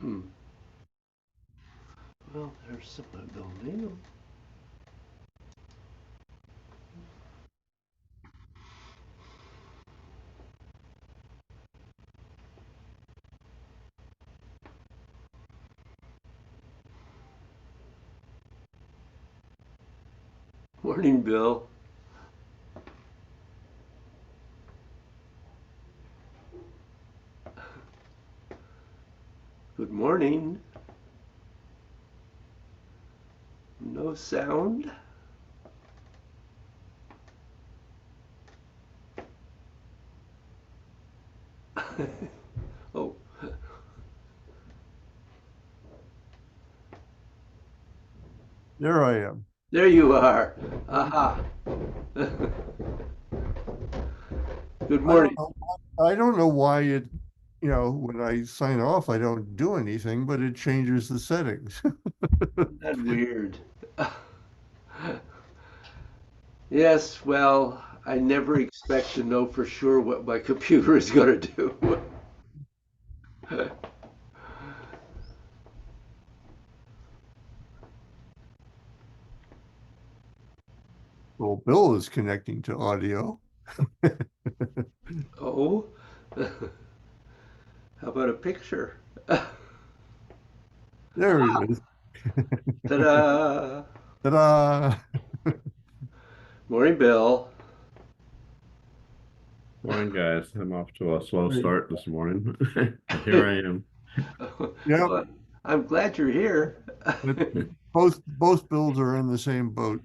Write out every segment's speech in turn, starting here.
Hmm. Well, there's some building. Morning, Bill. Good morning. No sound. Oh, There I am. there you are. Aha. Good I don't morning. know. I don't know why when I sign off, I don't do anything, but it changes the settings. Isn't that weird? Yes, well, I never expect to know for sure what my computer is going to do. Well, Bill is connecting to audio. Oh, how about a picture? There he is. Ta-da! Ta-da! Morning, Bill. Morning, guys. I'm off to a slow Great. start this morning, but here I am. Yep. Well, I'm glad you're here. But both Bills are in the same boat.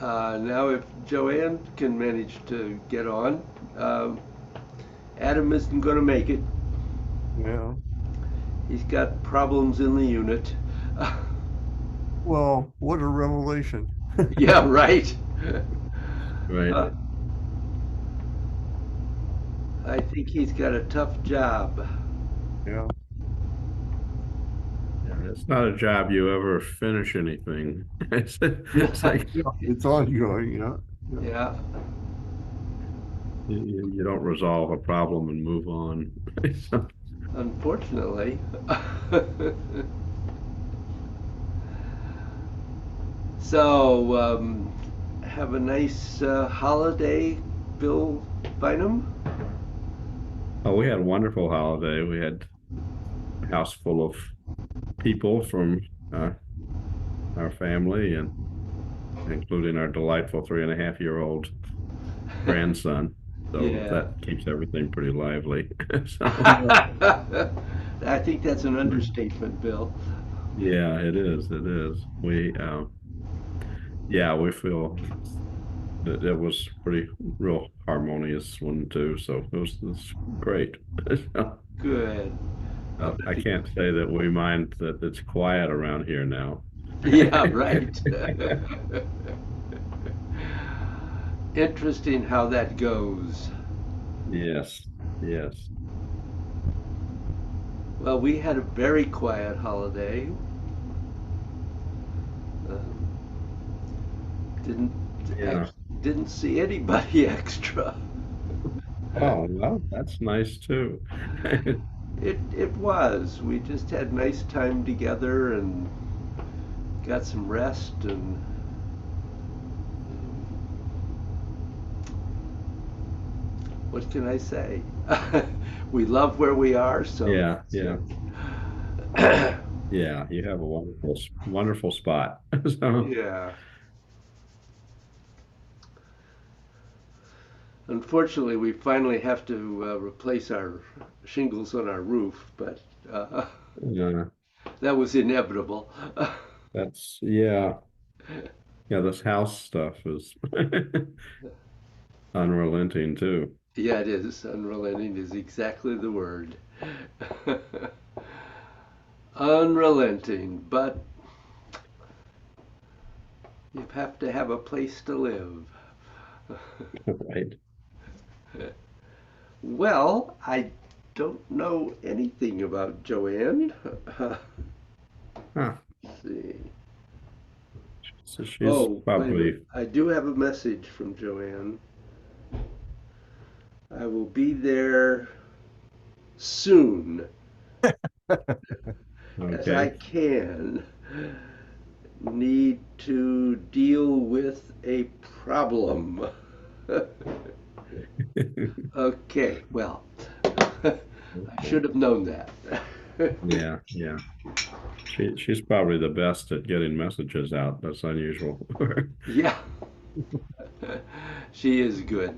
Now, if Joanne can manage to get on, um, Adam isn't going to make it. Yeah. He's got problems in the unit. Well, what a revelation. Yeah, right. Right. Uh, I think he's got a tough job. Yeah. Yeah, it's not a job you ever finish anything. It's like Yeah. It's ongoing. Yeah. Yeah. Yeah, you don't resolve a problem and move on. So, unfortunately. So, have a nice holiday, Bill Bynum. oh, we had a wonderful holiday. We had a house full of people from uh, our family and including our delightful 3.5-year-old grandson. So Yeah. that keeps everything pretty lively. So Yeah. I think that's an understatement, Bill. yeah, it is. It is. Yeah, we feel that it was pretty real harmonious one too. So it was great. So, Good. I bet I the, can't say that we mind that it's quiet around here now. yeah, right. Interesting how that goes. Yes, yes. Well, we had a very quiet holiday. Um, didn't Yeah. ex- didn't see anybody extra. Oh, well, that's nice too. It was. We just had nice time together and got some rest and what can I say? We love where we are, so Yeah, that's yeah, good. yeah. You have a wonderful spot. So, Yeah. Unfortunately, we finally have to replace our shingles on our roof, but uh, yeah, that was inevitable. yeah, yeah. This house stuff is unrelenting too. Yeah, it is. Unrelenting is exactly the word. Unrelenting, but you have to have a place to live. Right. Well, I don't know anything about Joanne. Huh. Let's see. So she's Oh, wait a minute. probably, I do have a message from Joanne. I will be there soon as I Okay. can need to deal with a problem. Okay, well, I Okay. should have known that. Yeah, yeah. She's probably the best at getting messages out. That's unusual. Yeah, she is good.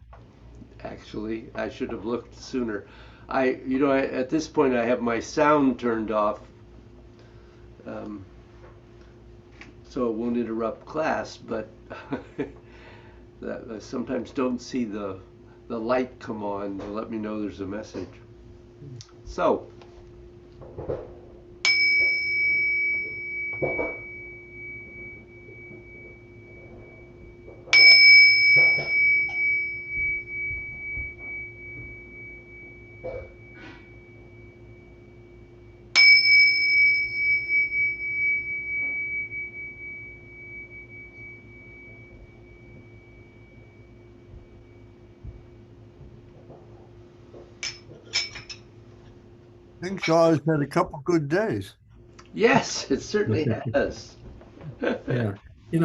Actually, I should have looked sooner. At this point, I have my sound turned off, um, so it won't interrupt class. But I sometimes don't see the light come on to let me know there's a message. So, I think Shaw's had a couple good days. yes, it certainly has. Yeah.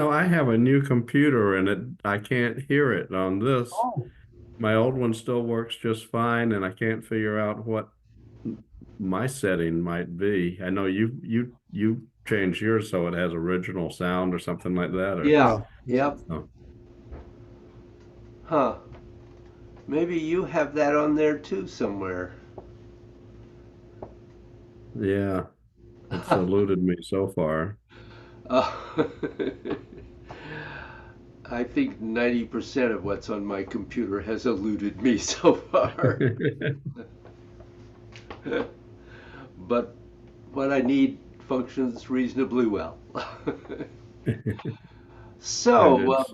I have a new computer and I can't hear it on this. Oh, My old one still works just fine, and I can't figure out what my setting might be. I know you changed yours so it has original sound or something like that, or Yeah, yeah. yep. oh, Huh. Maybe you have that on there too somewhere. yeah, it's eluded me so far. Uh, I think 90% of what's on my computer has eluded me so far. But what I need functions reasonably well. And So, it's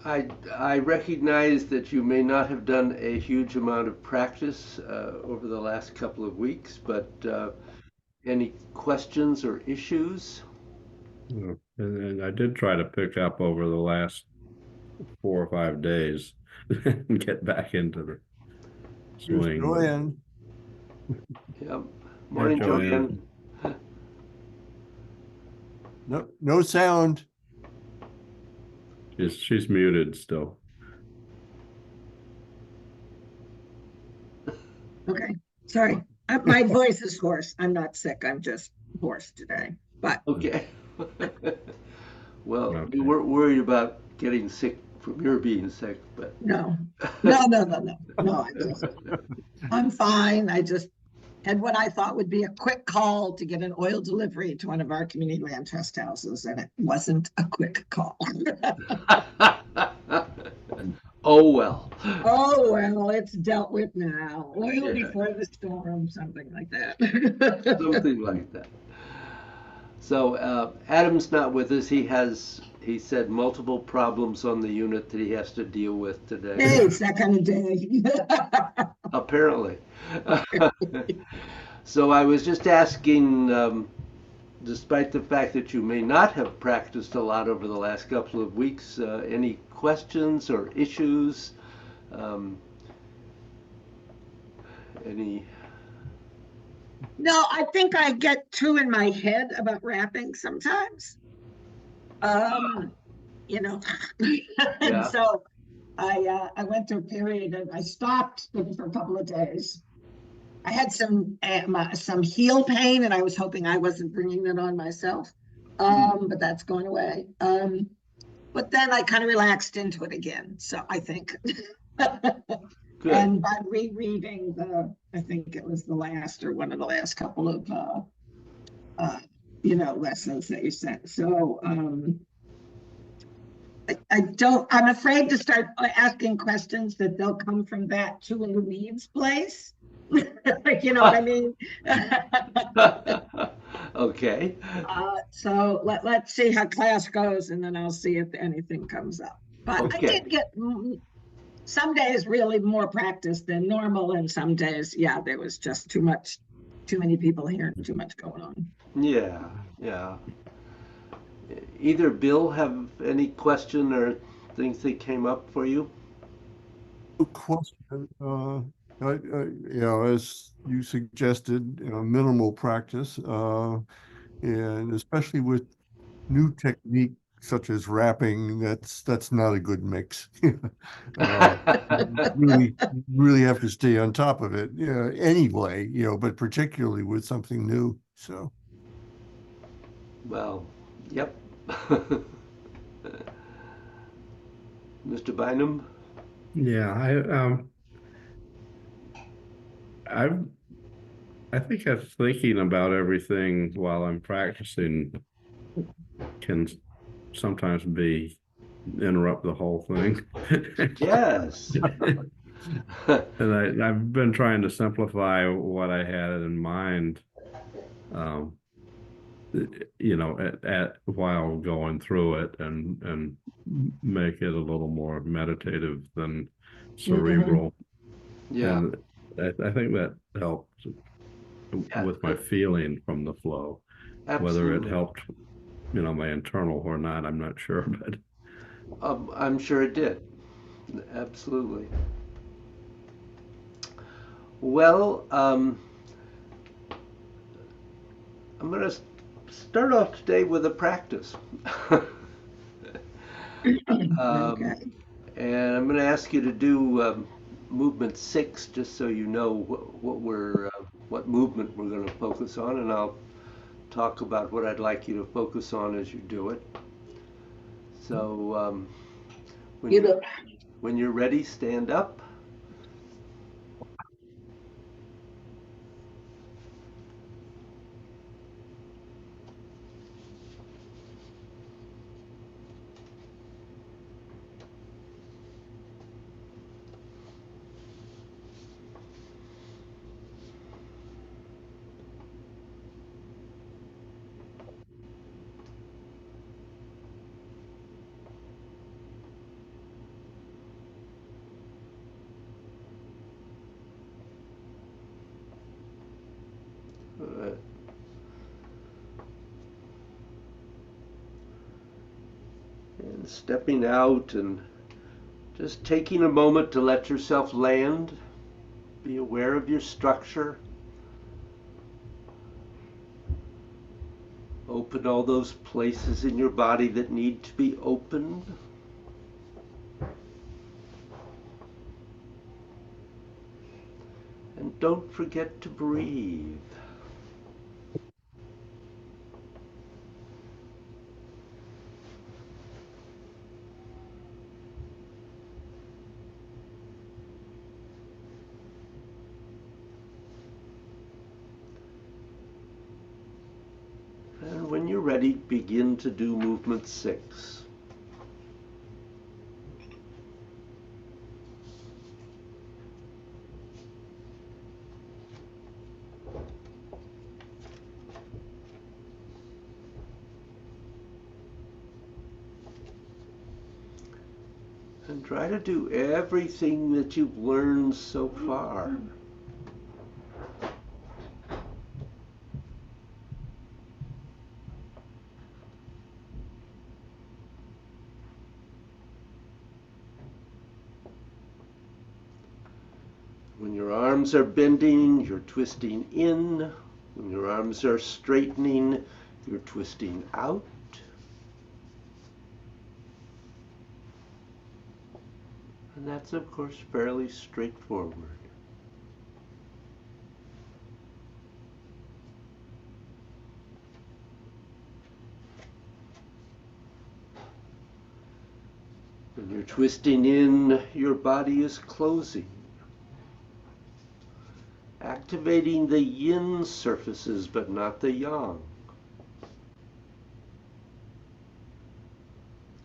I recognize that you may not have done a huge amount of practice over the last couple of weeks, but any questions or issues? and I did try to pick up over the last 4 or 5 days and get back into the Here's swing. But Joanne. Yeah. hi, Morning, Joanne. Joanne. No, no sound. She's muted still. Okay, sorry. My voice is hoarse. I'm not sick. I'm just hoarse today. But Okay. Well, we Okay. weren't worried about getting sick from your being sick, but no, no. I'm fine. I just had what I thought would be a quick call to get an oil delivery to one of our community land trust houses, and it wasn't a quick call. oh well. Oh, well, it's dealt with now. Oil Yeah, before the storm, something like that. something like that. So Adam's not with us. He said multiple problems on the unit that he has to deal with today. Hey, it's that kind of day. Apparently. So I was just asking, despite the fact that you may not have practiced a lot over the last couple of weeks, any questions or issues? Um, any? No, I think I get too in my head about rapping sometimes. Um, you know, and Yeah. so I went through a period and I stopped for a couple of days. I had some heel pain, and I was hoping I wasn't bringing it on myself. But that's going away. But then I kind of relaxed into it again. So I think. Good. And by rereading I think it was the last or one of the last couple of, lessons that you sent. So I'm afraid to start asking questions that they'll come from that to a Louise's place. You know what I mean? Okay. So let's see how class goes, and then I'll see if anything comes up. But I Okay. did get some days really more practice than normal, and some days, yeah, there was just too many people here, too much going on. Yeah. Yeah. Either Bill have any question or things that came up for you? No question. As you suggested, minimal practice, and especially with new technique such as rapping, that's not a good mix. Uh, really, really have to stay on top of it, anyway, but particularly with something new. So, Well, yep. Mr. Bynum? Yeah, I I think I'm thinking about everything while I'm practicing can sometimes be interrupt the whole thing. Yes. And I've been trying to simplify what I had in mind, um, at while going through it and make it a little more meditative than Mhm. cerebral. Yeah, And I think that helped yeah, with my feeling from the flow. Whether it absolutely. helped, my internal or not, I'm not sure, but I'm sure it did. Absolutely. Well, I'm going to start off today with a practice. um, Okay. and I'm going to ask you to do movement 6, just so you know what movement we're going to focus on, and I'll talk about what I'd like you to focus on as you do it. So when You you know, when you're ready, stand up. Uh, and stepping out and just taking a moment to let yourself land. Be aware of your structure. Open all those places in your body that need to be opened. And don't forget to breathe. And when you're ready, begin to do movement 6. And try to do everything that you've learned so far. When your arms are bending, you're twisting in. When your arms are straightening, you're twisting out. And that's, of course, fairly straightforward. When you're twisting in, your body is closing, activating the yin surfaces but not the yang.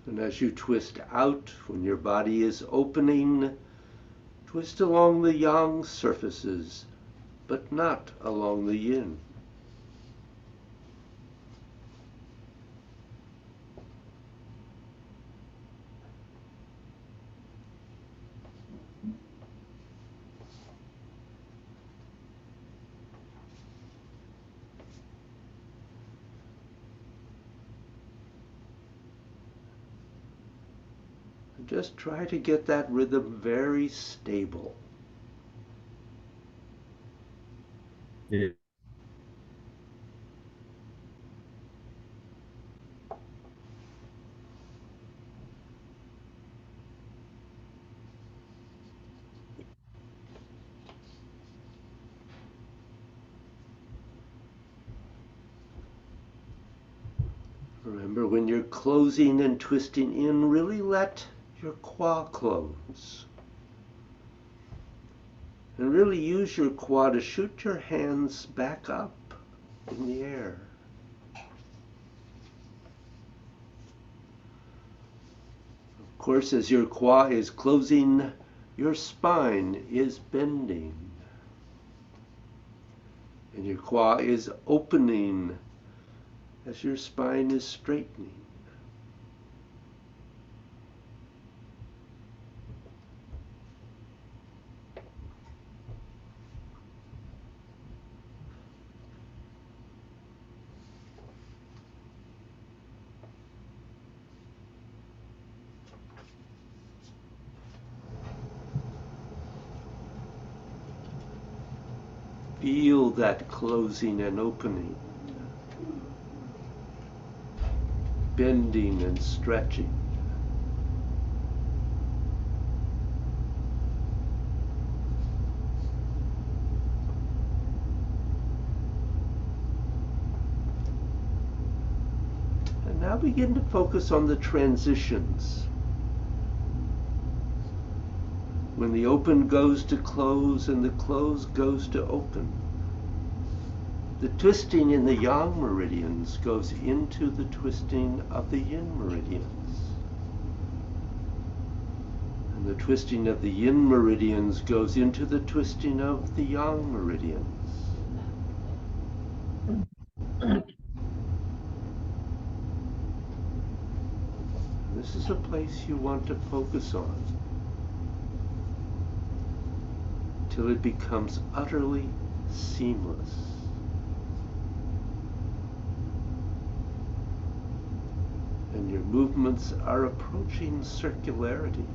And as you twist out, when your body is opening, twist along the yang surfaces but not along the yin. And just try to get that rhythm very stable. Yeah. Remember, when you're closing and twisting in, really let your qua close. And really use your qua to shoot your hands back up in the air. Of course, as your qua is closing, your spine is bending. And your qua is opening as your spine is straightening. Feel that closing and opening, bending and stretching. And now begin to focus on the transitions. When the open goes to close and the close goes to open. The twisting in the yang meridians goes into the twisting of the yin meridians. And the twisting of the yin meridians goes into the twisting of the yang meridians. This is a place you want to focus on till it becomes utterly seamless. And your movements are approaching circularity.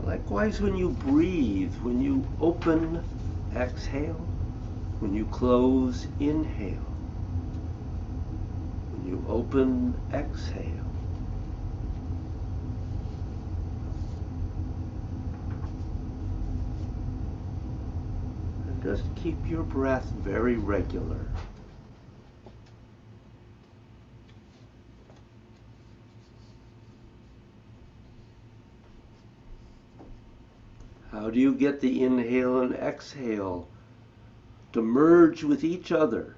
Likewise, when you breathe, when you open, exhale. When you close, inhale. When you open, exhale. And just keep your breath very regular. How do you get the inhale and exhale to merge with each other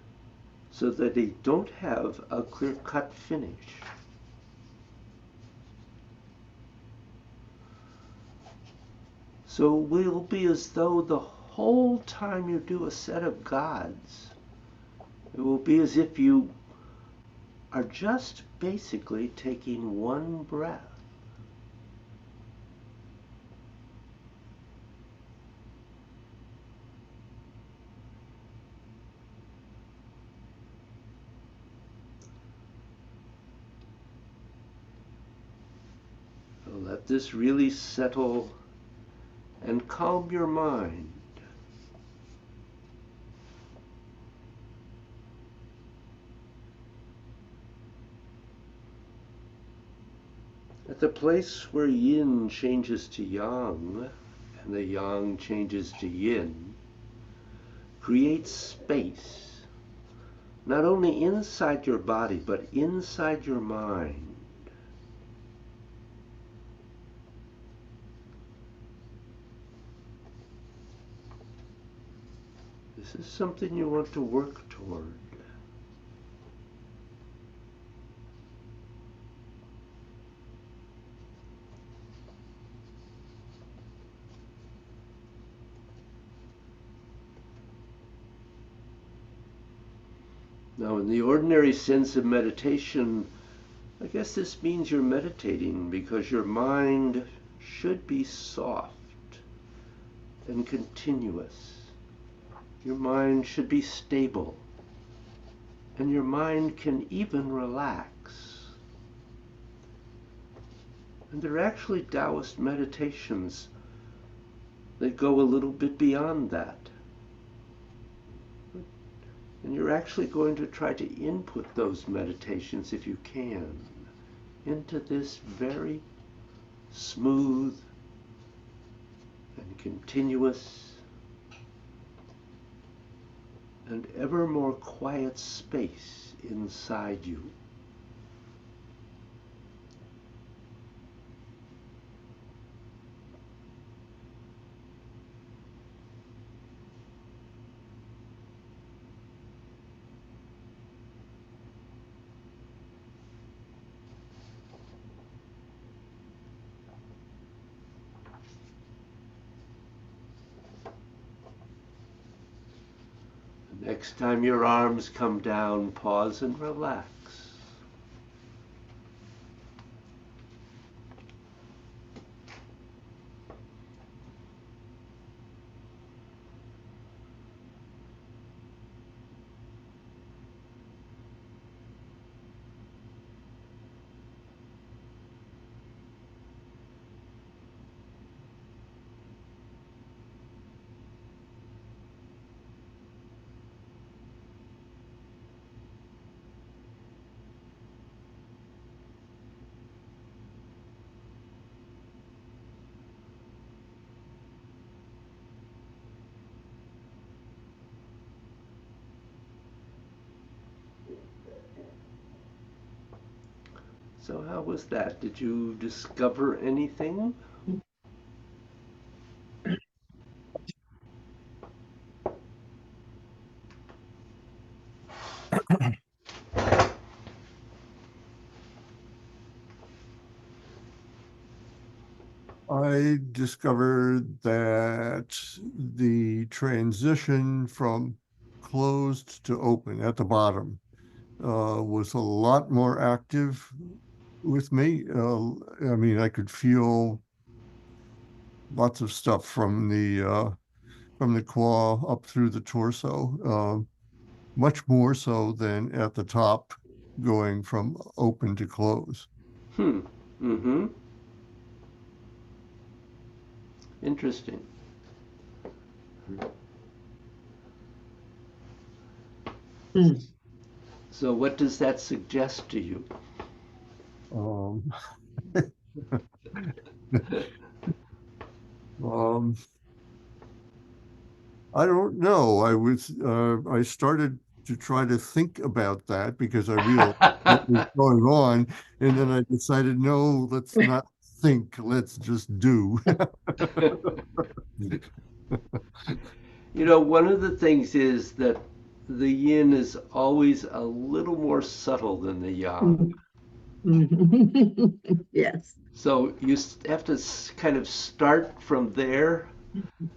so that they don't have a clear-cut finish? So it will be as though the whole time you do a set of gods, it will be as if you are just basically taking one breath. So let this really settle and calm your mind. At the place where yin changes to yang and the yang changes to yin, create space, not only inside your body, but inside your mind. This is something you want to work toward. Now, in the ordinary sense of meditation, I guess this means you're meditating because your mind should be soft and continuous. Your mind should be stable, and your mind can even relax. And there are actually Taoist meditations that go a little bit beyond that. And you're actually going to try to input those meditations, if you can, into this very smooth and continuous and ever more quiet space inside you. Next time your arms come down, pause and relax. So how was that? Did you discover anything? I discovered that the transition from closed to open at the bottom was a lot more active with me. I mean, I could feel lots of stuff from the claw up through the torso, much more so than at the top, going from open to close. Mm-hmm. Interesting. So what does that suggest to you? Um, um, I don't know. I started to try to think about that because I realized what was going on, and then I decided, no, let's not think, let's just do. You know, one of the things is that the yin is always a little more subtle than the yang. Yes. So you have to kind of start from there,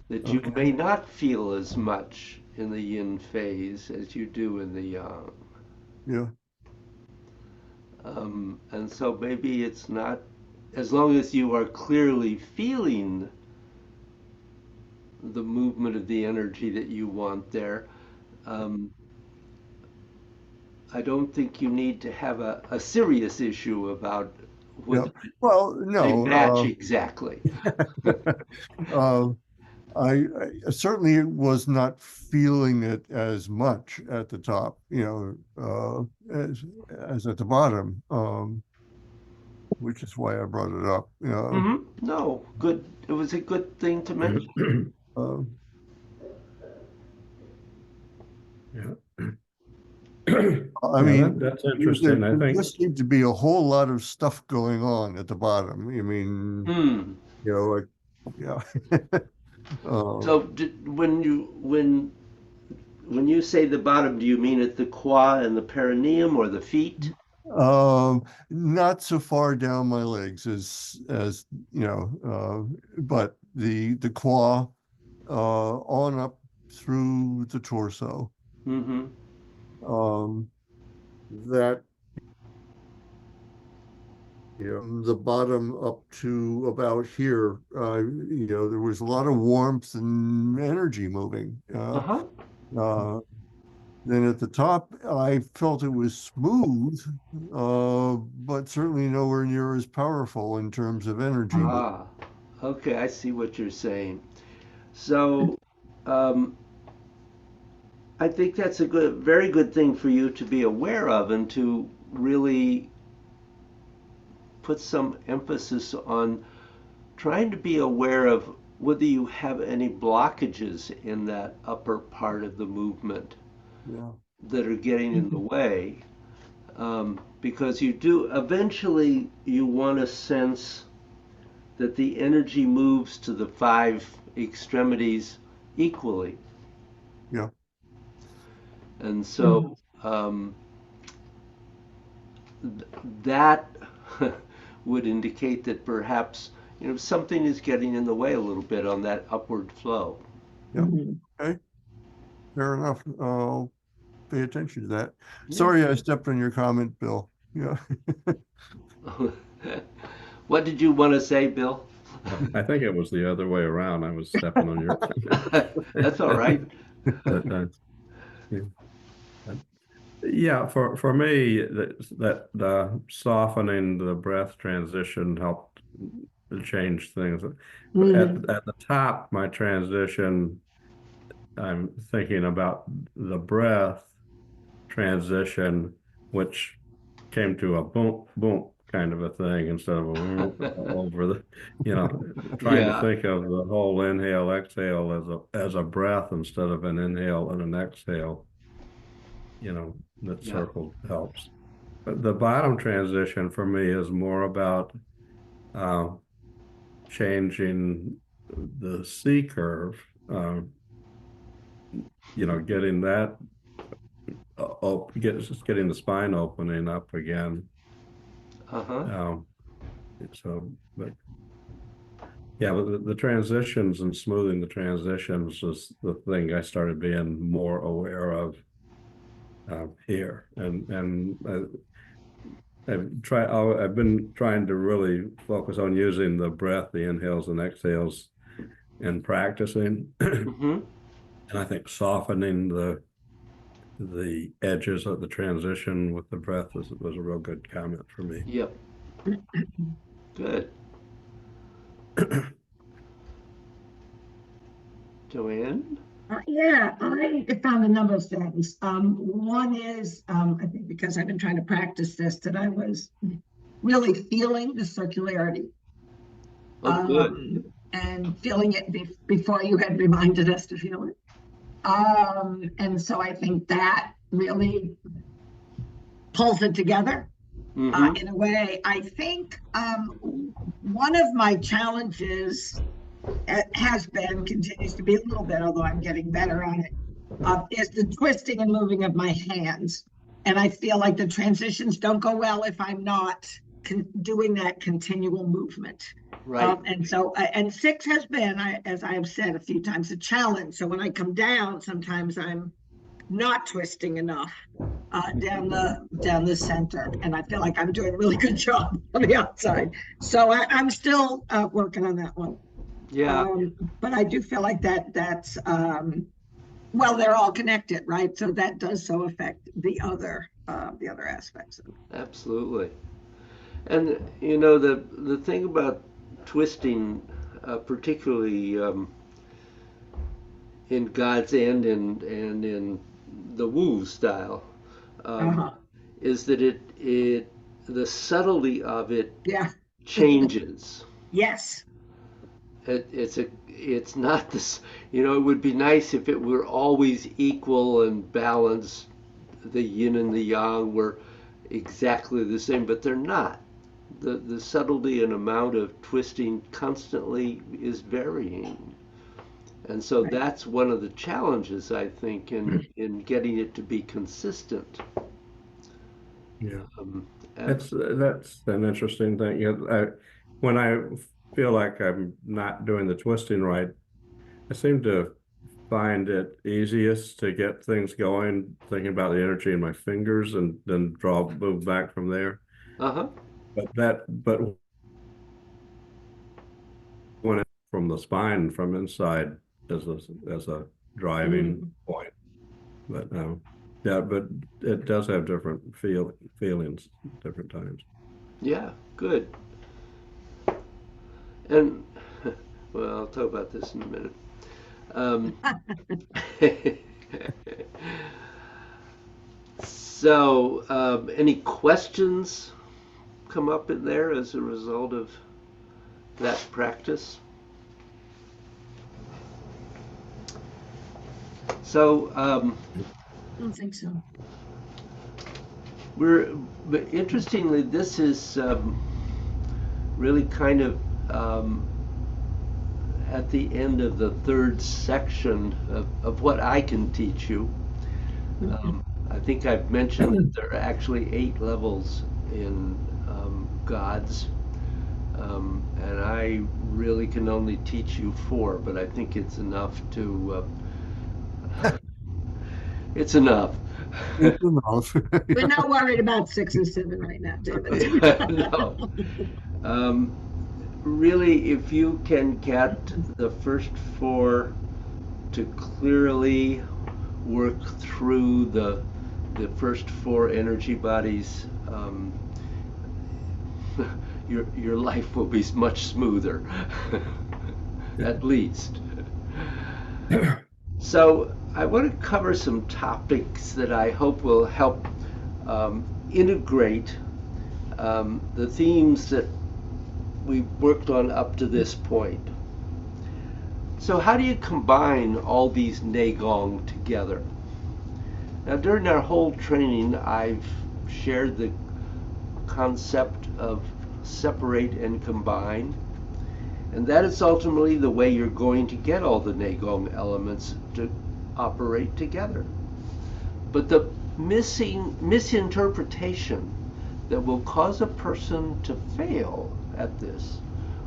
that you may not feel as much in the yin phase as you do in the yang. Yeah. And so maybe it's not, as long as you are clearly feeling the movement of the energy that you want there, I don't think you need to have a serious issue about Yeah. whether Well, they no. match exactly. uh, I certainly was not feeling it as much at the top, as at the bottom, which is why I brought it up. No, good. It was a good thing to mention. Uh, Yeah. I Yeah, mean, that's there interesting. I think just seemed to be a whole lot of stuff going on at the bottom. I mean, Hmm. like, yeah. So when you say the bottom, do you mean at the qua and the perineum or the feet? Not so far down my legs as but the claw on up through the torso. Mm-hmm. that the bottom up to about here, there was a lot of warmth and energy moving. Uh-huh. Then at the top, I felt it was smooth, but certainly nowhere near as powerful in terms of energy. Ah, okay, I see what you're saying. So, um, I think that's a very good thing for you to be aware of and to really put some emphasis on trying to be aware of whether you have any blockages in that upper part of the movement Yeah. that are getting in the way. Because you do, eventually, you want to sense that the energy moves to the five extremities equally. Yeah. And so that would indicate that perhaps something is getting in the way a little bit on that upward flow. Yeah. Okay. Fair enough. I'll pay attention to that. Sorry, I stepped on your comment, Bill. Yeah. What did you want to say, Bill? I think it was the other way around. I was stepping on your That's all right. But, yeah. Yeah, for me, that softening the breath transition helped change things. At the top, my transition, I'm thinking about the breath transition, which came to a boom, boom kind of a thing instead of a over the, trying to Yeah. think of the whole inhale, exhale as a breath instead of an inhale and an exhale. That Yeah. circle helps. But the bottom transition for me is more about changing the C curve, getting that, just getting the spine opening up again. Uh-huh. But yeah, but the transitions and smoothing the transitions was the thing I started being more aware of here, and I've been trying to really focus on using the breath, the inhales and exhales, and practicing. Mm-hmm. And I think softening the edges of the transition with the breath was a real good comment for me. Yep. Good. Joanne? Yeah, I found a number of things. One is, I think because I've been trying to practice this, that I was really feeling the circularity. Oh, good. And feeling it before you had reminded us to feel it. And so I think that really pulls it together Mm-hmm. in a way. I think one of my challenges continues to be a little bit, although I'm getting better on it, is the twisting and moving of my hands. And I feel like the transitions don't go well if I'm not doing that continual movement. Right. And so, and 6 has been, as I have said a few times, a challenge. So when I come down, sometimes I'm not twisting enough down the center, and I feel like I'm doing a really good job on the outside. So I'm still working on that one. Yeah. But I do feel like that's well, they're all connected, right? So that does so affect the other aspects of it. Absolutely. And the thing about twisting, particularly in God's End and in the Wu style, is that the subtlety of it Yeah. changes. Yes. It's not this. It would be nice if it were always equal and balanced. The yin and the yang were exactly the same, but they're not. The subtlety and amount of twisting constantly is varying. And so that's one of the challenges, I think, in getting it to be consistent. Yeah. Um, That's an interesting thing. When I feel like I'm not doing the twisting right, I seem to find it easiest to get things going, thinking about the energy in my fingers and then move back from there. Uh-huh. But when it's from the spine, from inside as a driving point. But yeah, but it does have different feelings different times. Yeah, good. And well, I'll talk about this in a minute. So, any questions come up in there as a result of that practice? So, I don't think so. but interestingly, this is really kind of at the end of the third section of what I can teach you. I think I've mentioned that there are actually 8 levels in gods, and I really can only teach you 4, but I think it's enough to. It's enough. It's enough. We're not worried about 6 or 7 right now, David. No. Really, if you can get the first 4 to clearly work through the first 4 energy bodies, your life will be much smoother, at least. So I want to cover some topics that I hope will help integrate the themes that we've worked on up to this point. So how do you combine all these Neigong together? Now, during our whole training, I've shared the concept of separate and combine, and that is ultimately the way you're going to get all the Neigong elements to operate together. But the misinterpretation that will cause a person to fail at this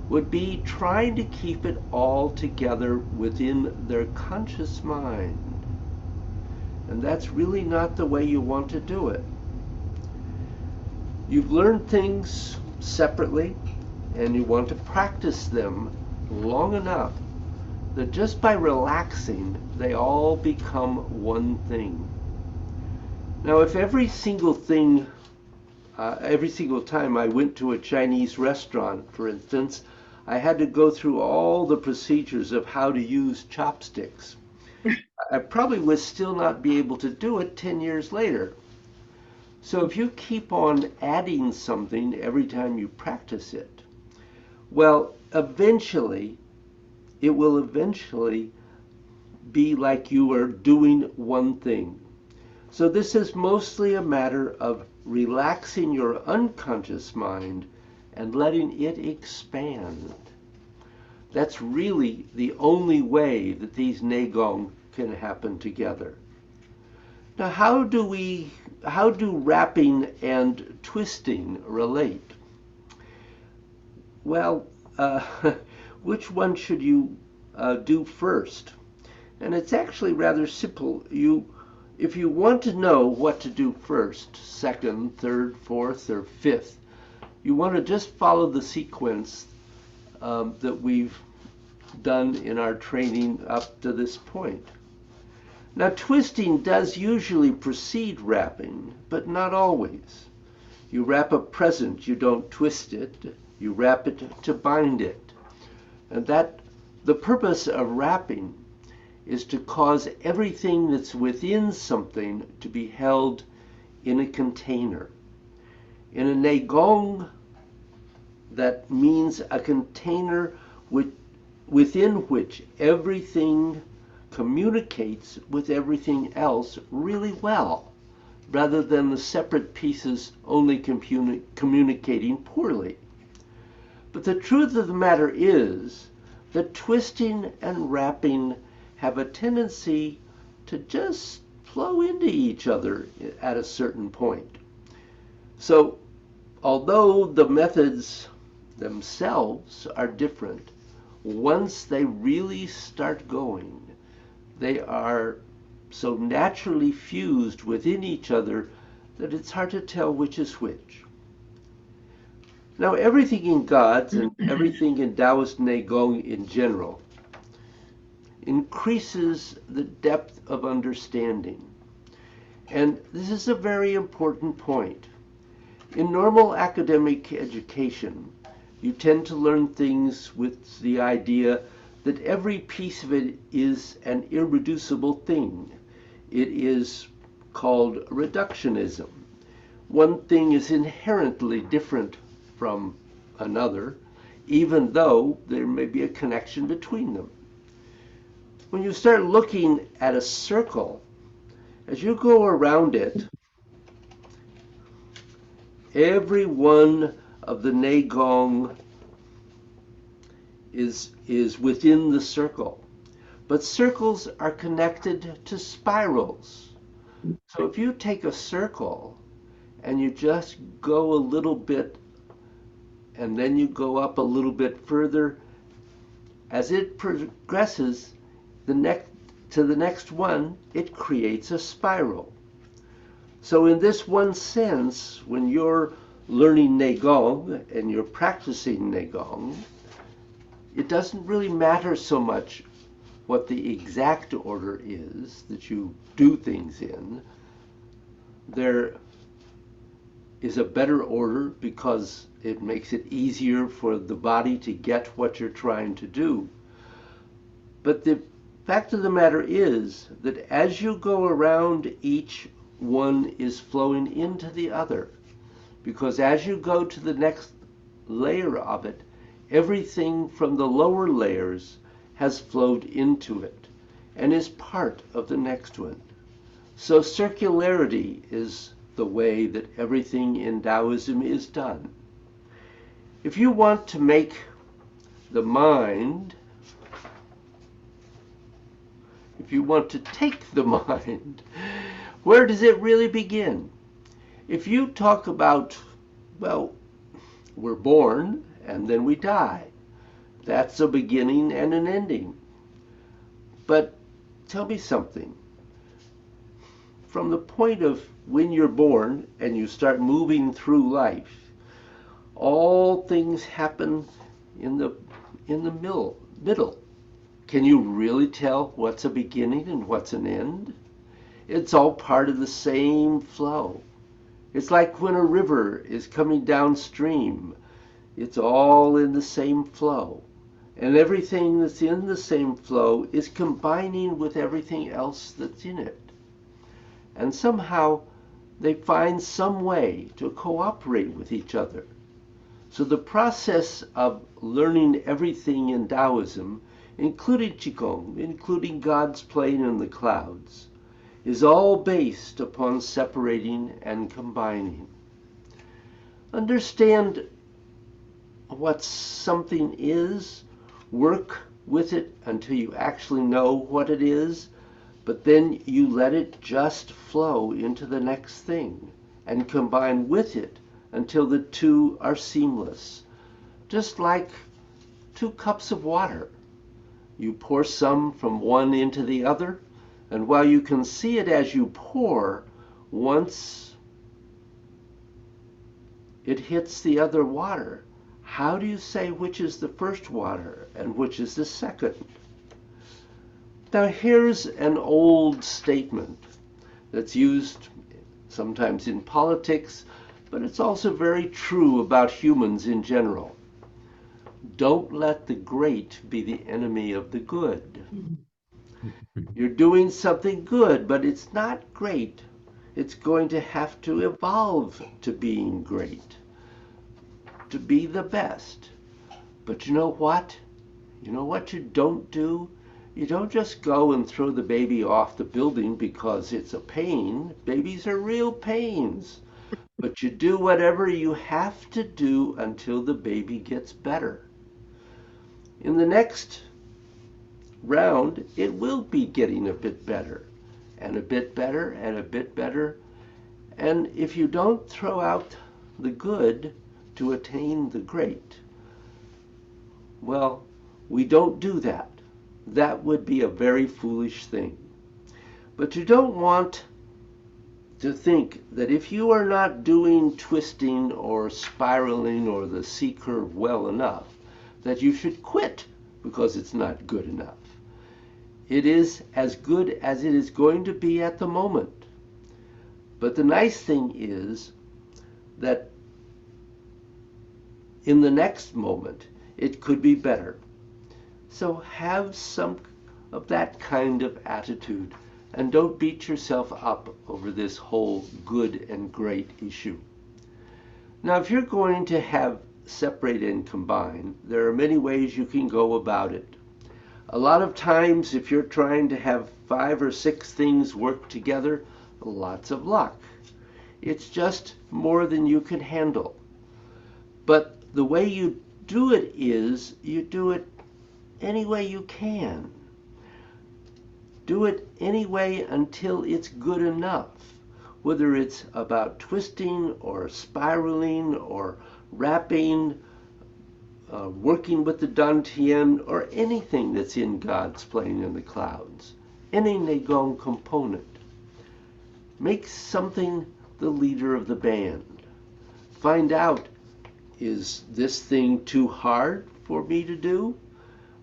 would be trying to keep it all together within their conscious mind. And that's really not the way you want to do it. You've learned things separately, and you want to practice them long enough that just by relaxing, they all become one thing. Now, if every single time I went to a Chinese restaurant, for instance, I had to go through all the procedures of how to use chopsticks, I probably would still not be able to do it 10 years later. So if you keep on adding something every time you practice it, well, eventually, it will eventually be like you are doing one thing. So this is mostly a matter of relaxing your unconscious mind and letting it expand. That's really the only way that these Neigong can happen together. Now, how do wrapping and twisting relate? Well, which one should you do first? And it's actually rather simple. If you want to know what to do first, second, third, fourth, or fifth, you want to just follow the sequence that we've done in our training up to this point. Now, twisting does usually precede wrapping, but not always. You wrap a present, you don't twist it, you wrap it to bind it. And the purpose of wrapping is to cause everything that's within something to be held in a container. In a Neigong, that means a container within which everything communicates with everything else really well, rather than the separate pieces only communicating poorly. But the truth of the matter is that twisting and wrapping have a tendency to just flow into each other at a certain point. So, although the methods themselves are different, once they really start going, they are so naturally fused within each other that it's hard to tell which is which. Now, everything in Gods and everything in Taoist Neigong in general increases the depth of understanding. And this is a very important point. In normal academic education, you tend to learn things with the idea that every piece of it is an irreducible thing. It is called reductionism. One thing is inherently different from another, even though there may be a connection between them. When you start looking at a circle, as you go around it, every one of the Neigong is within the circle. But circles are connected to spirals. So if you take a circle and you just go a little bit and then you go up a little bit further, as it progresses to the next one, it creates a spiral. So in this one sense, when you're learning Neigong and you're practicing Neigong, it doesn't really matter so much what the exact order is that you do things in. There is a better order because it makes it easier for the body to get what you're trying to do. But the fact of the matter is that as you go around, each one is flowing into the other. Because as you go to the next layer of it, everything from the lower layers has flowed into it and is part of the next one. So circularity is the way that everything in Taoism is done. If you want to make the mind, if you want to take the mind, where does it really begin? If you talk about, well, we're born and then we die, that's a beginning and an ending. But tell me something. From the point of when you're born and you start moving through life, all things happen in the middle. Can you really tell what's a beginning and what's an end? It's all part of the same flow. It's like when a river is coming downstream. It's all in the same flow. And everything that's in the same flow is combining with everything else that's in it. And somehow they find some way to cooperate with each other. So the process of learning everything in Taoism, including Qigong, including God's plane in the clouds, is all based upon separating and combining. Understand what something is, work with it until you actually know what it is, but then you let it just flow into the next thing and combine with it until the two are seamless. Just like 2 cups of water. You pour some from one into the other, and while you can see it as you pour, once it hits the other water, how do you say which is the first water and which is the second? Now here's an old statement that's used sometimes in politics, but it's also very true about humans in general. Don't let the great be the enemy of the good. You're doing something good, but it's not great. It's going to have to evolve to being great, to be the best. But you know what? You know what you don't do? You don't just go and throw the baby off the building because it's a pain. Babies are real pains. But you do whatever you have to do until the baby gets better. In the next round, it will be getting a bit better, and a bit better, and a bit better. And if you don't throw out the good to attain the great, well, we don't do that. that would be a very foolish thing. But you don't want to think that if you are not doing twisting or spiraling or the C curve well enough, that you should quit because it's not good enough. It is as good as it is going to be at the moment. But the nice thing is that in the next moment, it could be better. So have some of that kind of attitude and don't beat yourself up over this whole good and great issue. Now, if you're going to have separate and combine, there are many ways you can go about it. A lot of times, if you're trying to have 5 or 6 things work together, lots of luck. It's just more than you can handle. But the way you do it is you do it any way you can. Do it anyway until it's good enough. Whether it's about twisting or spiraling or wrapping, working with the Dantian, or anything that's in God's plane in the clouds, any Nagong component. Make something the leader of the band. Find out, is this thing too hard for me to do?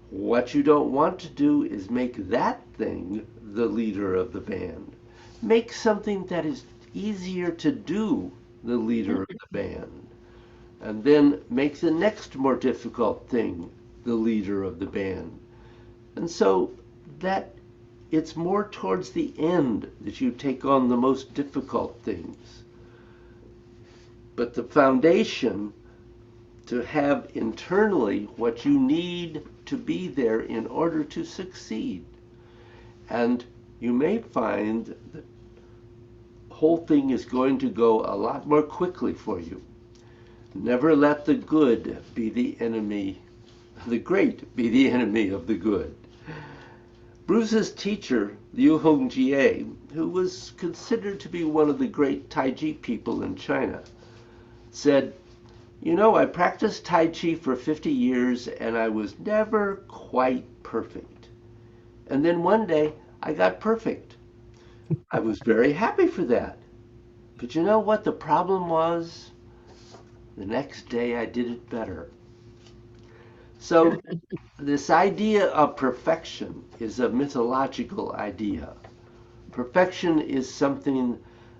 What you don't want to do is make that thing the leader of the band. Make something that is easier to do the leader of the band. And then make the next more difficult thing the leader of the band. And so that it's more towards the end that you take on the most difficult things. But the foundation to have internally what you need to be there in order to succeed. And you may find that the whole thing is going to go a lot more quickly for you. Never let the good be the enemy, the great be the enemy of the good. Bruce's teacher, Liu Hongjie, who was considered to be one of the great Taiji people in China, said, "You know, I practiced Tai Chi for 50 years and I was never quite perfect. And then one day I got perfect. I was very happy for that. But you know what the problem was? The next day I did it better." So this idea of perfection is a mythological idea. Perfection is something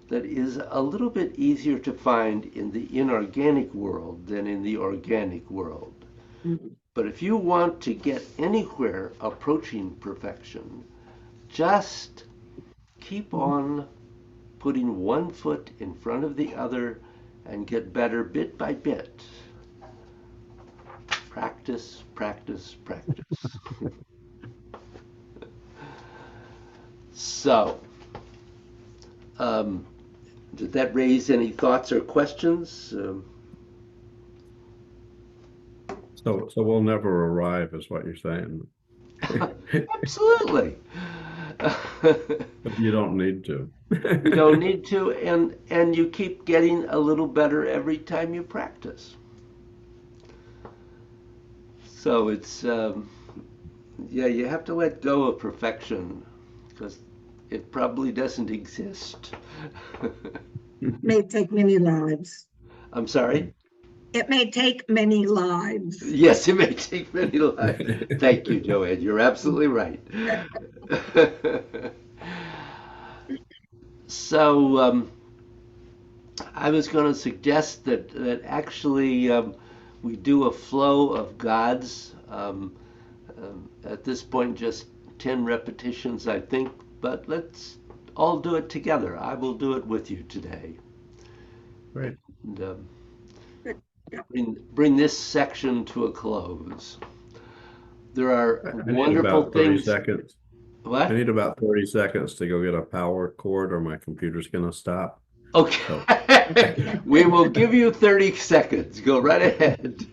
that is a little bit easier to find in the inorganic world than in the organic world. But if you want to get anywhere approaching perfection, just keep on putting one foot in front of the other and get better bit by bit. Practice, practice, practice. So, did that raise any thoughts or questions? So we'll never arrive, is what you're saying. Absolutely. But you don't need to. You don't need to, and you keep getting a little better every time you practice. So it's, yeah, you have to let go of perfection because it probably doesn't exist. May take many lives. I'm sorry? It may take many lives. Yes, it may take many lives. Thank you, Joanne. You're absolutely right. So I was going to suggest that actually we do a flow of gods. At this point, just 10 repetitions, I think, but let's all do it together. I will do it with you today. Great. And, bring this section to a close. There are I need wonderful about 30 things. seconds. What? I need about 30 seconds to go get a power cord or my computer's going to stop. Okay. We will give you 30 seconds. Go right ahead.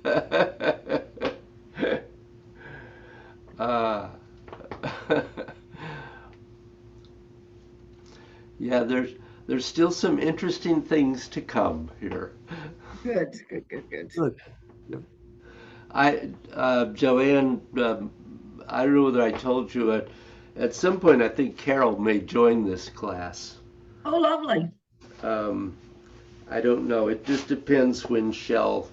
Yeah, there's still some interesting things to come here. Good, good, good, good. Good. Joanne, I don't know whether I told you, at some point I think Carol may join this class. Oh, lovely. Um, I don't know. It just depends when Shell,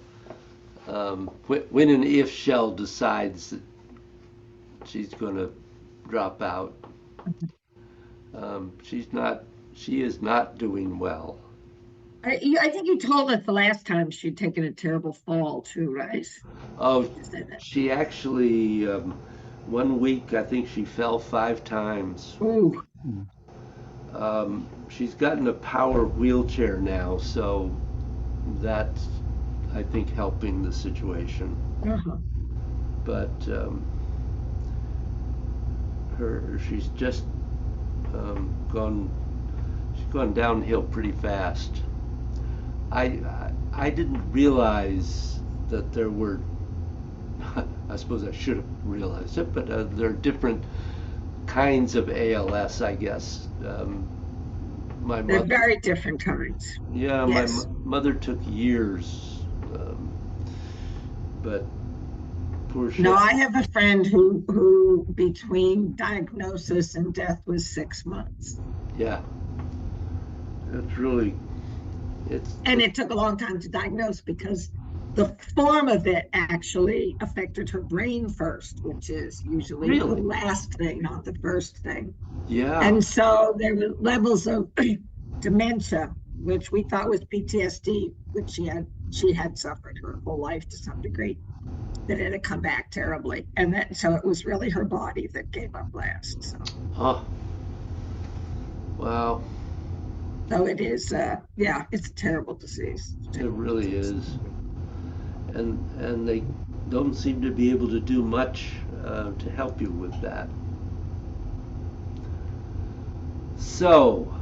when and if Shell decides that she's going to drop out. She is not doing well. I think you told us the last time she'd taken a terrible fall too, right? Oh, You said that. she actually, one week I think she fell 5 times. Ooh, She's gotten a power wheelchair now, so that's, I think, helping the situation. uh-huh. But she's just um, gone she's gone downhill pretty fast. I didn't realize that there were I suppose I should have realized it, but there are different kinds of ALS, I guess. My They're mother, very different kinds. yeah, Yes. mother took years, but poor No, Shep. I have a friend who between diagnosis and death was 6 months. Yeah, it's really it's And it took a long time to diagnose because the form of it actually affected her brain first, which is usually the really, last thing, not the first thing. yeah. And so there were levels of dementia, which we thought was PTSD, which she had suffered her whole life to some degree, that it had come back terribly. And then so it was really her body that gave up last. Huh. Wow. So it is yeah, it's a terrible disease. It really is. And they don't seem to be able to do much to help you with that. So,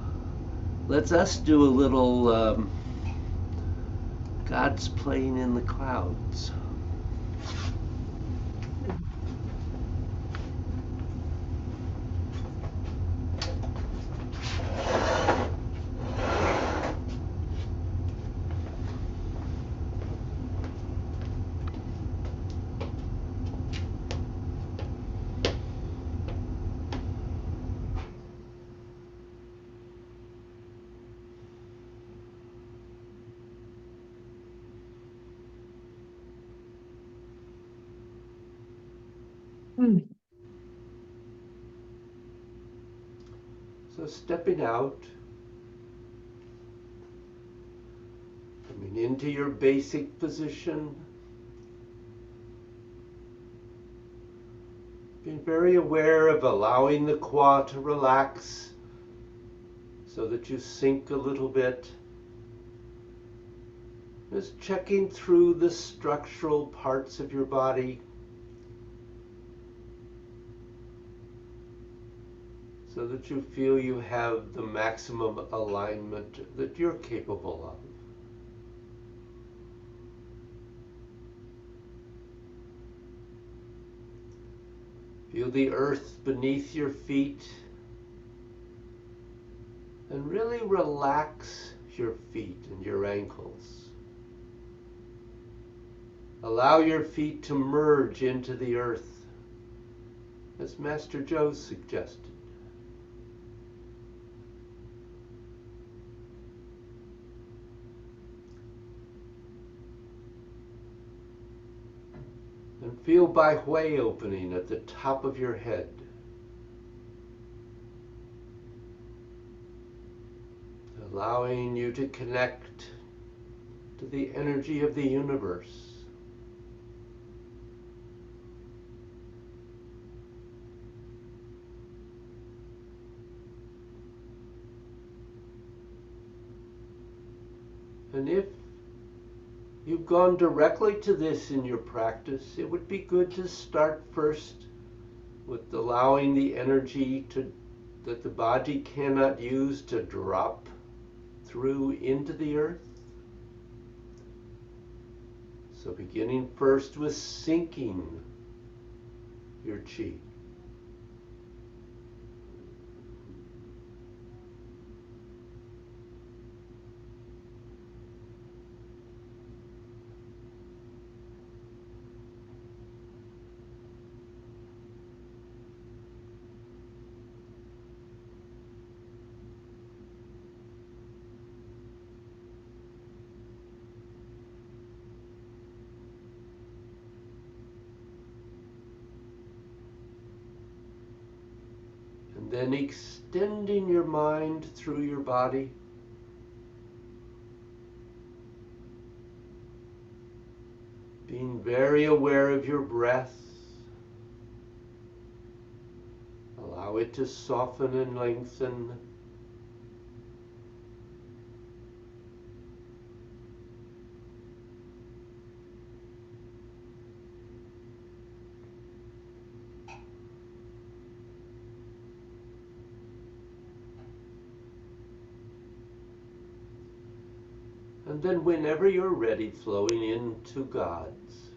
let's us do a little God's playing in the clouds. Mm. So stepping out, coming into your basic position, being very aware of allowing the quad to relax so that you sink a little bit. Just checking through the structural parts of your body so that you feel you have the maximum alignment that you're capable of. Feel the earth beneath your feet and really relax your feet and your ankles. Allow your feet to merge into the earth, as Master Joe suggested. And feel Bai Hui opening at the top of your head. Allowing you to connect to the energy of the universe. And if you've gone directly to this in your practice, it would be good to start first with allowing the energy that the body cannot use to drop through into the earth. So beginning first with sinking your chi. And then extending your mind through your body. Being very aware of your breath. Allow it to soften and lengthen. And then whenever you're ready, flowing into God's.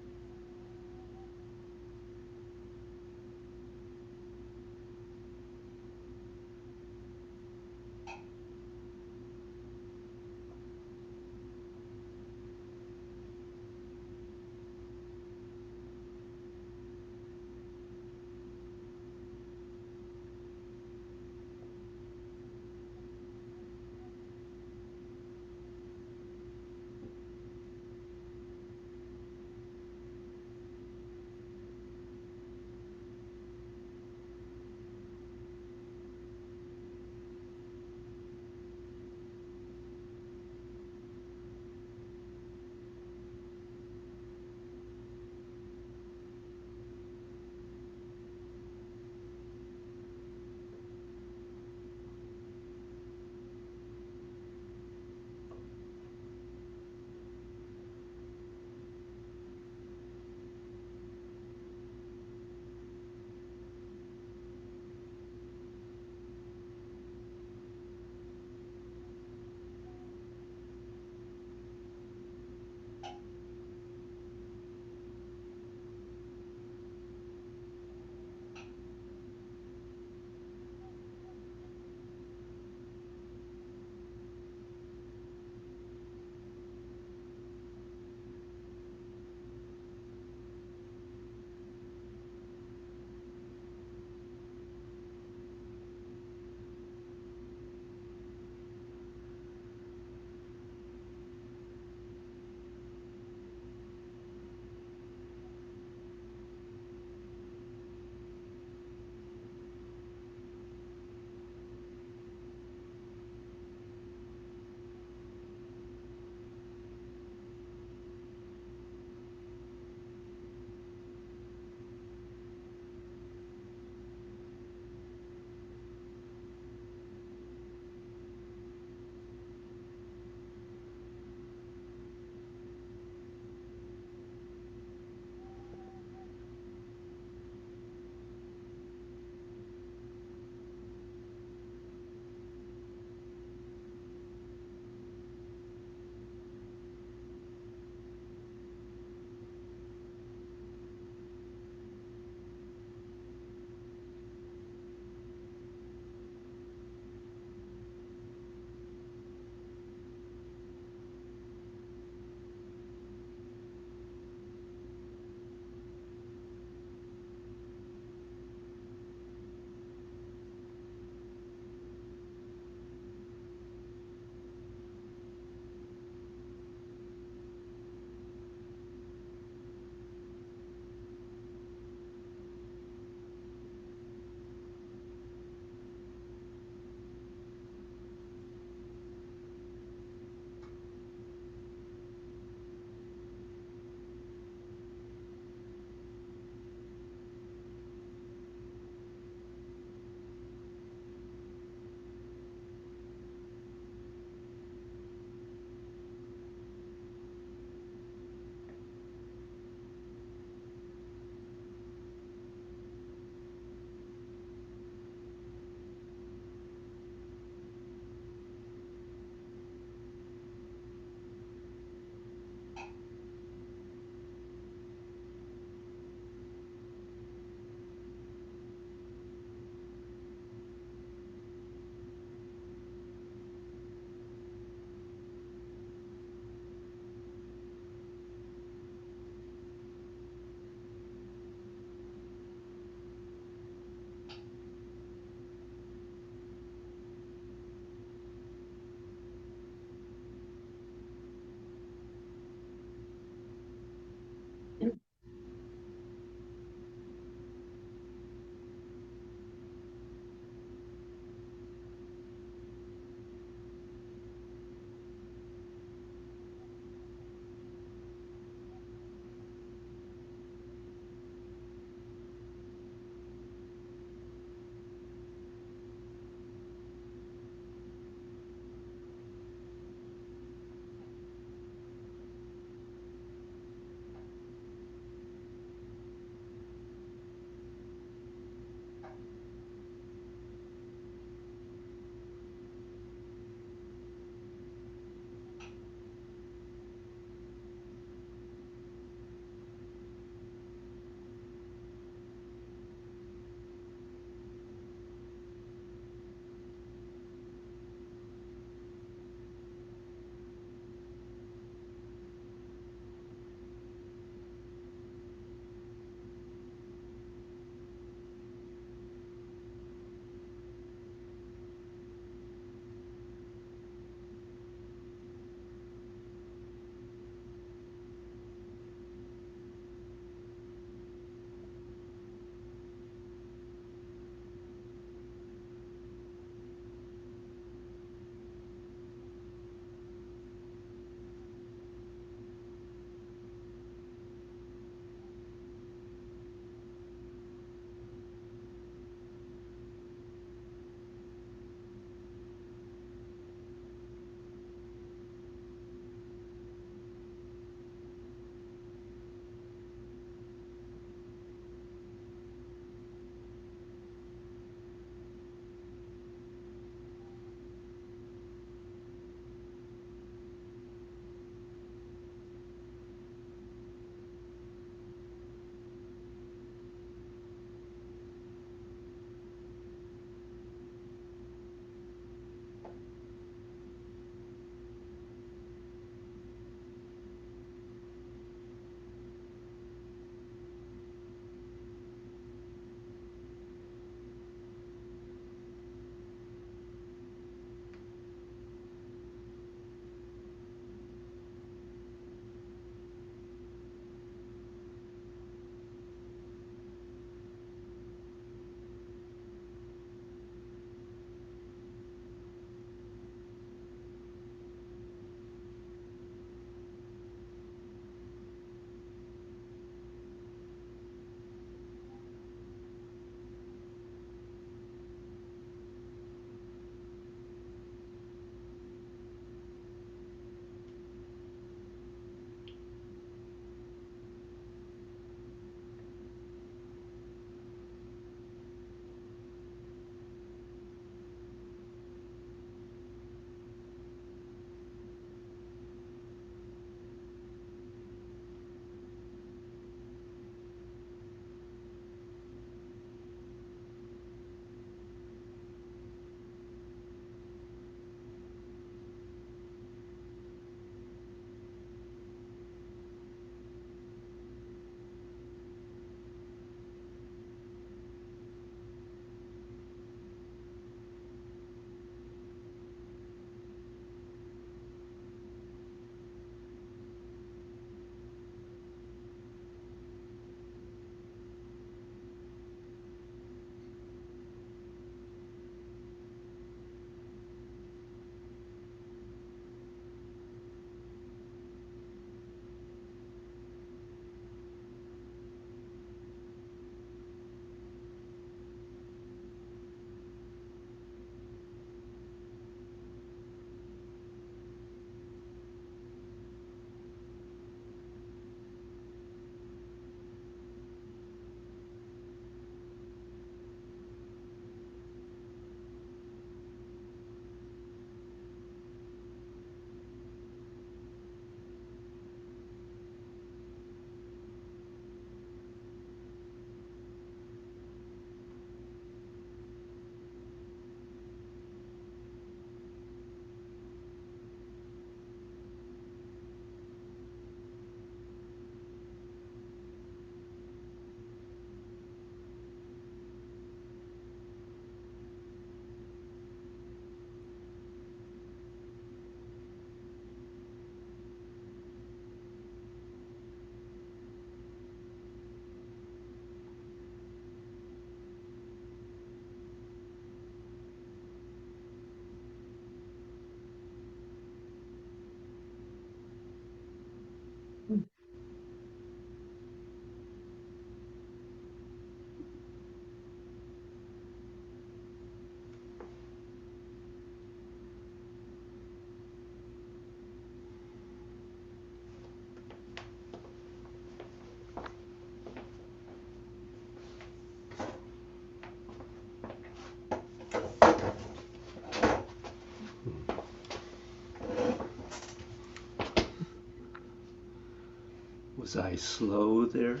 Was I slow there?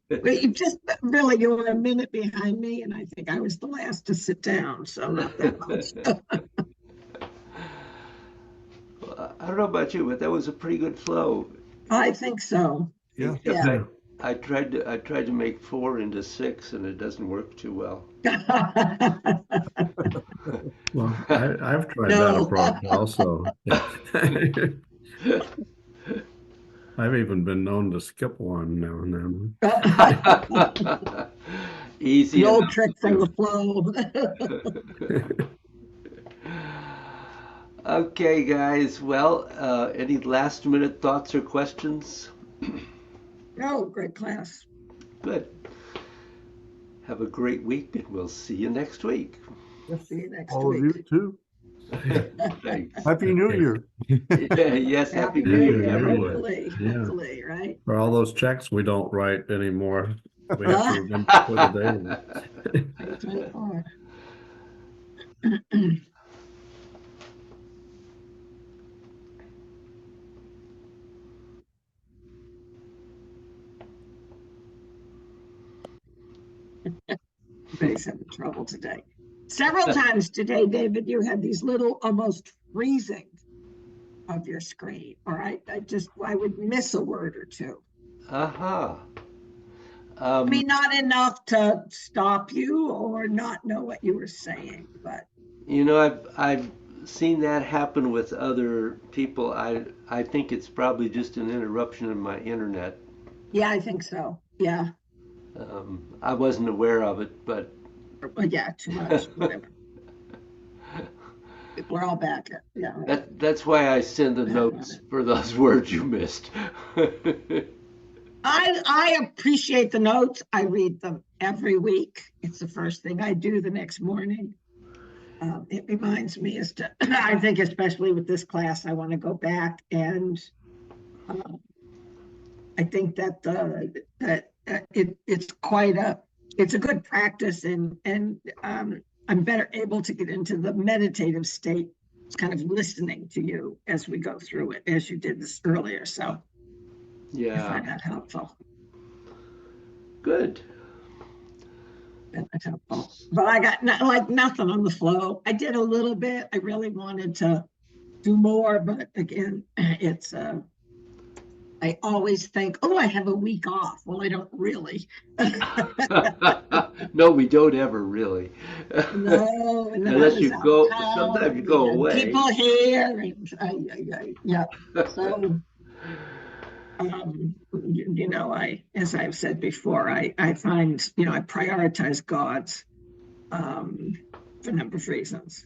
But you were a minute behind me, and I think I was the last to sit down, so not that much. Well, I don't know about you, but that was a pretty good flow. I think so. Yeah. Except Yeah. I tried to make 4 into 6, and it doesn't work too well. Well, I've tried that No. approach also. I've even been known to skip one now and then. Easy The old enough trick to from do. the flow. Okay, guys. Well, any last minute thoughts or questions? Oh, great class. Good. Have a great week, and we'll see you next week. See you next All of week. you too. Thanks. Happy New Year. Yeah, yes, Happy happy New New Year, Year, everyone. hopefully, right? For all those checks we don't write anymore, we have to remember to put a date in. 2024. Everybody's having trouble today. Several times today, David, you had these little almost freezing of your screen, or I would miss a word or two. Uh-huh. I mean, not enough to stop you or not know what you were saying, but You know, I've seen that happen with other people. I think it's probably just an interruption in my internet. yeah, I think so. Yeah. I wasn't aware of it, but Well, yeah, too much, whatever. We're all back. Yeah. Right. that's why I send the notes for those words you missed. I appreciate the notes. I read them every week. It's the first thing I do the next morning. It reminds me as to, I think especially with this class, I want to go back and I think that it's a good practice and I'm better able to get into the meditative state. It's kind of listening to you as we go through it, as you did this earlier. So I Yeah, find that helpful. good. That's helpful. But I got nothing on the flow. I did a little bit. I really wanted to do more, but again, it's I always think, oh, I have a week off. Well, I don't really. No, we don't ever really. No, and then Unless I was you out go, of town, sometimes you and go we had away. people here, and yeah. So, as I've said before, I find, I prioritize God's for a number of reasons.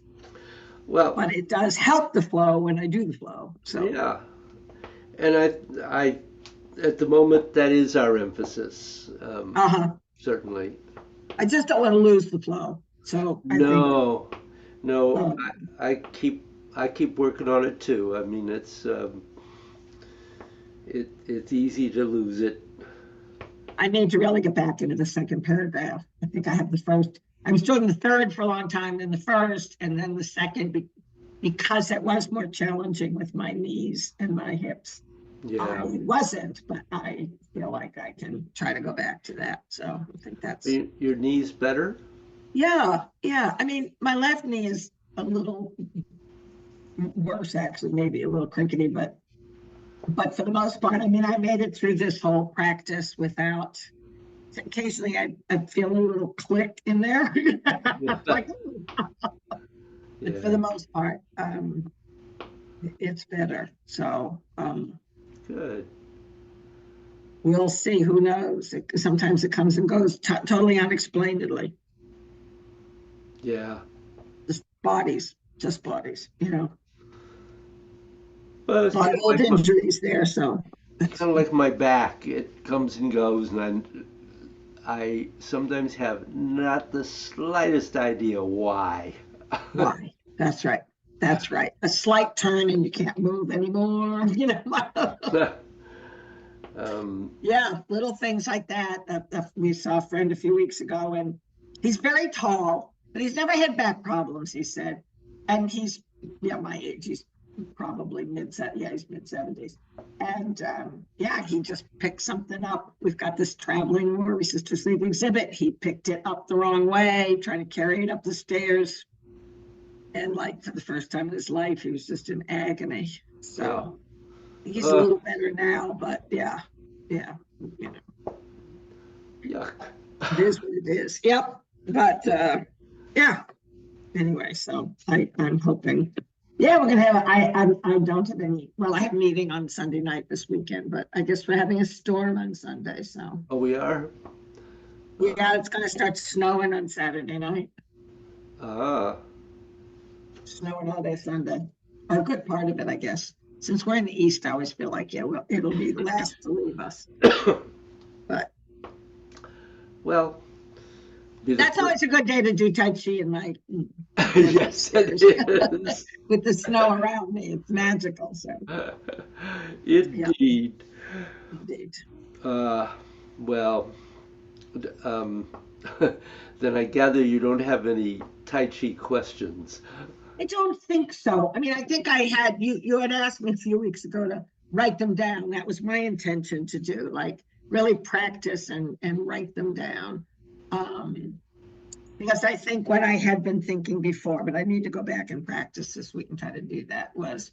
Well, But it does help the flow when I do the flow. So yeah. And I, at the moment, that is our emphasis, certainly. I just don't want to lose the flow. So I think No, I keep working on it too. I mean, it's easy to lose it. I need to really get back into the second paragraph. I think I have the first. I was doing the third for a long time, then the first, and then the second, because it was more challenging with my knees and my hips. Yeah. It wasn't, but I feel like I can try to go back to that. So I think that's. Your knees better? Yeah. I mean, my left knee is a little worse, actually, maybe a little crinkety, but for the most part, I mean, I made it through this whole practice without. Occasionally, I feel a little click in there. Like, but for the most part, it's better. So Good. we'll see. Who knows? Sometimes it comes and goes totally unexplainedly. Yeah. Just bodies. Well, it's A lot of old injuries there, so. kind of like my back. It comes and goes, and I sometimes have not the slightest idea why. Why? That's right. A slight turn and you can't move anymore. Yeah, little things like that. We saw a friend a few weeks ago, and he's very tall, but he's never had back problems, he said. And he's my age. He's probably he's mid-70s. And yeah, he just picked something up. We've got this traveling Maury Sister Sleep exhibit. He picked it up the wrong way, trying to carry it up the stairs. And like for the first time in his life, he was just in agony. So he's a little better now, but yeah, you know, Yuck. it is what it is. Yep. But yeah. Anyway, so I'm hoping. Yeah, we're gonna have. I don't have any. Well, I have a meeting on Sunday night this weekend, but I guess we're having a storm on Sunday. So Oh, we are? yeah, it's gonna start snowing on Saturday night. Ah, Snowing all day Sunday. Or a good part of it, I guess. Since we're in the east, I always feel like well, it'll be the last to leave us. But well. be the that's fir- always a good day to do Tai Chi in my Yes, it is. with the snow around me. It's magical. So Indeed. indeed. Well, then I gather you don't have any Tai Chi questions. I don't think so. I mean, I think I had you had asked me a few weeks ago to write them down. That was my intention to do, like really practice and write them down. Because I think what I had been thinking before, but I need to go back and practice this week and try to do that, was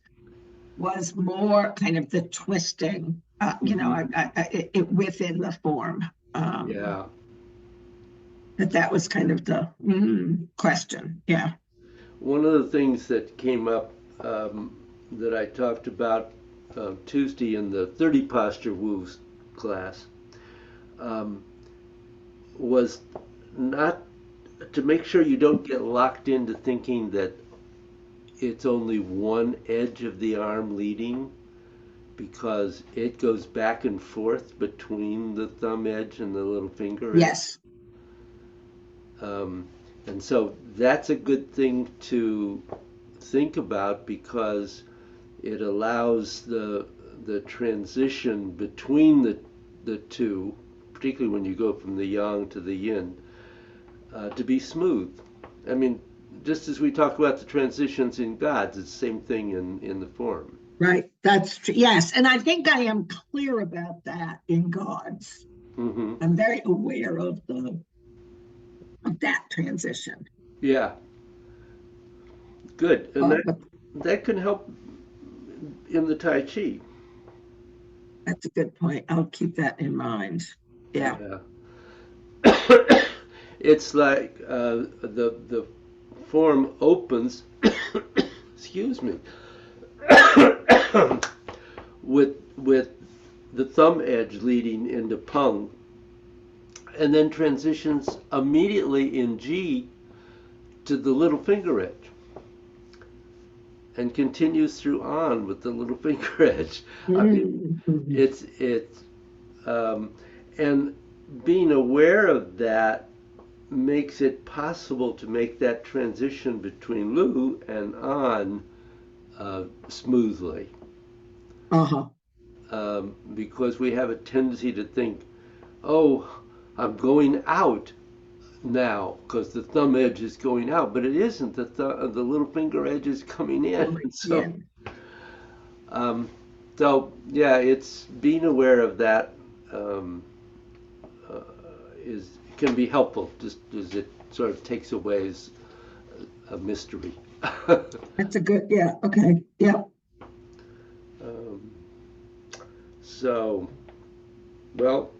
more kind of the twisting, you know, it within the form. Yeah. That was kind of the question. Yeah. One of the things that came up that I talked about Tuesday in the 30 Posture Woos class was not to make sure you don't get locked into thinking that it's only one edge of the arm leading, because it goes back and forth between the thumb edge and the little finger edge. Yes. And so that's a good thing to think about, because it allows the transition between the two, particularly when you go from the yang to the yin, to be smooth. I mean, just as we talk about the transitions in gods, it's the same thing in the form. Right. That's true. Yes. And I think I am clear about that in gods. Mm-hmm. I'm very aware of that transition. Yeah. Good. And that can help in the Tai Chi. That's a good point. I'll keep that in mind. Yeah. It's like the form opens, excuse me, with the thumb edge leading into Pung, and then transitions immediately in Ji to the little finger edge, and continues through on with the little finger edge. I mean, it's and being aware of that makes it possible to make that transition between Lu and An smoothly. Because we have a tendency to think, oh, I'm going out now because the thumb edge is going out, but it isn't. The little finger edge is coming in. So, so yeah, it's being aware of that can be helpful, just as it sort of takes away a mystery. That's a good, yeah, okay, yeah. So, well,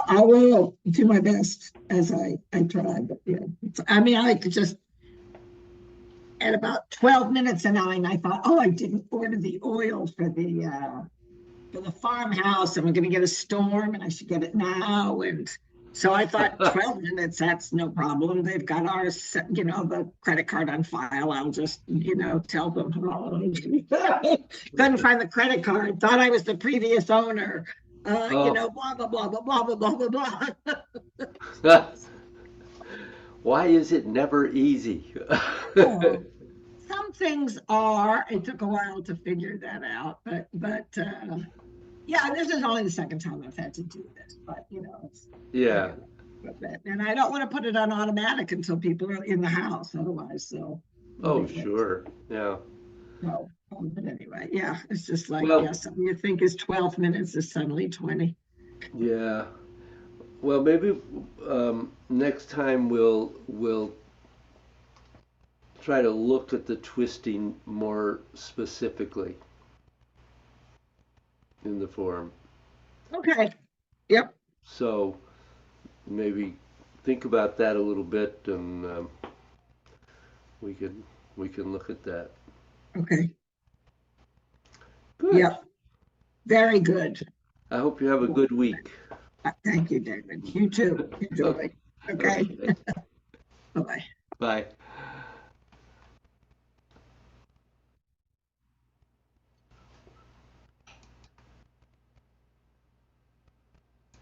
I will do my best as I try, but yeah, I mean, I could just, at about 12 minutes to 9, I thought, oh, I didn't order the oil for the farmhouse, and we're going to get a storm, and I should get it now, and so I thought 12 minutes, that's no problem. They've got ours, the credit card on file. I'll just, tell them. Couldn't find the credit card. Thought I was the previous owner. Blah, blah, blah, blah, blah, blah, blah, blah, blah. Why is it never easy? Some things are. It took a while to figure that out, but yeah, this is only the second time I've had to do this, but it's yeah. And I don't want to put it on automatic until people are in the house, otherwise, so. Oh, sure, yeah. So, but anyway, yeah, it's just like, Well- yeah, something you think is 12 minutes is suddenly 20. Yeah. Well, maybe next time we'll try to look at the twisting more specifically in the form. Okay, yep, So maybe think about that a little bit, and we can look at that. okay, Good. yep, very good. I hope you have a good week. Thank you, David. You too. Enjoy. Okay, bye-bye. Bye.